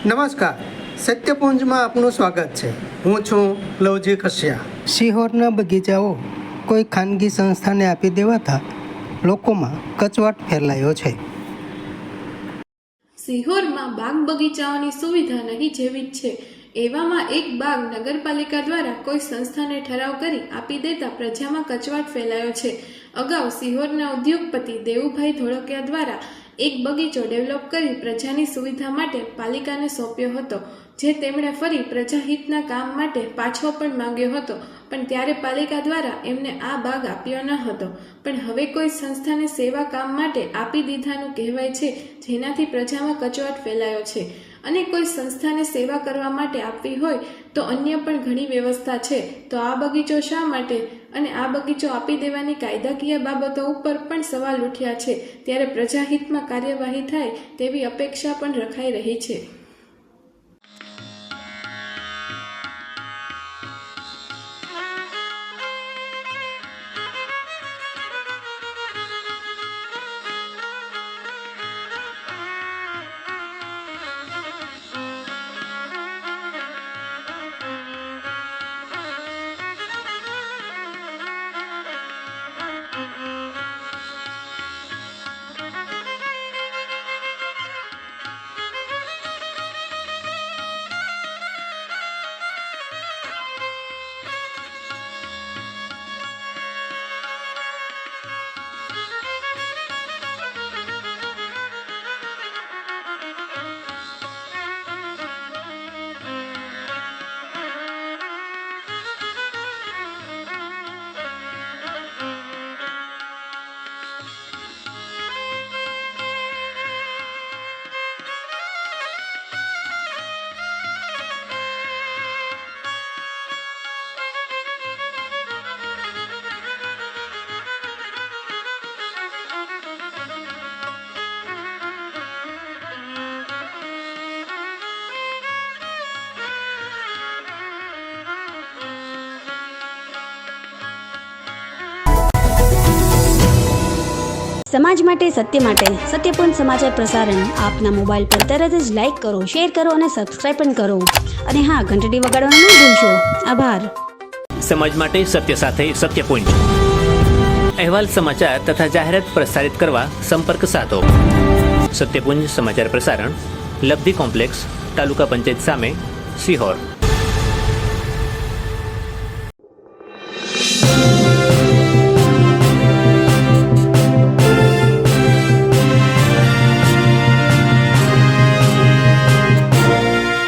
નમસ્કાર, સત્યપુંજમાં આપનું સ્વાગત છે. હું છું લવજી કશ્યા. સિહોરના બગીચાઓ કોઈ ખાનગી સંસ્થાને આપી દેવાતા લોકોમાં કચવાટ ફેલાયો છે. સિહોરમાં બાગ બગીચાઓની સુવિધા નહીં જેવી જ છે. એવામાં એક બાગ નગરપાલિકા દ્વારા કોઈ સંસ્થાને ઠરાવ કરી આપી દેતા પ્રજામાં કચવાટ ફેલાયો છે. અગાઉ સિહોરના ઉદ્યોગપતિ દેવુભાઈ ધોળકિયા દ્વારા એક બગીચો ડેવલપ કરી પ્રજાની સુવિધા માટે પાલિકાને સોંપ્યો હતો, જે તેમણે ફરી પ્રજાહિતના કામ માટે પાછો પણ માંગ્યો હતો, પણ ત્યારે પાલિકા દ્વારા એમને આ બાગ આપ્યો ન હતો. પણ હવે કોઈ સંસ્થાને સેવા કામ માટે આપી દીધાનું કહેવાય છે, જેનાથી પ્રજામાં કચવાટ ફેલાયો છે. અને કોઈ સંસ્થાને સેવા કરવા માટે આપવી હોય તો અન્ય પણ ઘણી વ્યવસ્થા છે. તો આ બગીચો શા માટે અને આ બગીચો આપી દેવાની કાયદાકીય બાબતો ઉપર પણ સવાલ ઉઠ્યા છે. ત્યારે પ્રજાહિતમાં કાર્યવાહી થાય તેવી અપેક્ષા પણ રખાઈ રહી છે. સમાજ માટે સત્ય માટે સત્યપૂર્ણ સમાચાર પ્રસારણ આપના મોબાઈલ પર તરત જ લાઈક કરો, શેર કરો અને સબસ્ક્રાઇબ પણ કરો. અને હા, ઘંટડી વગાડવાનું ન ભૂલશો. આભાર. સમાજ માટે સત્ય સાથે સત્યપુંજ. અહેવાલ, સમાચાર તથા જાહેરાત પ્રસારિત કરવા સંપર્ક સાધો. સત્યપુંજ સમાચાર પ્રસારણ, લબ્ધિ કોમ્પ્લેક્સ, તાલુકા પંચાયત સામે, સિહોર.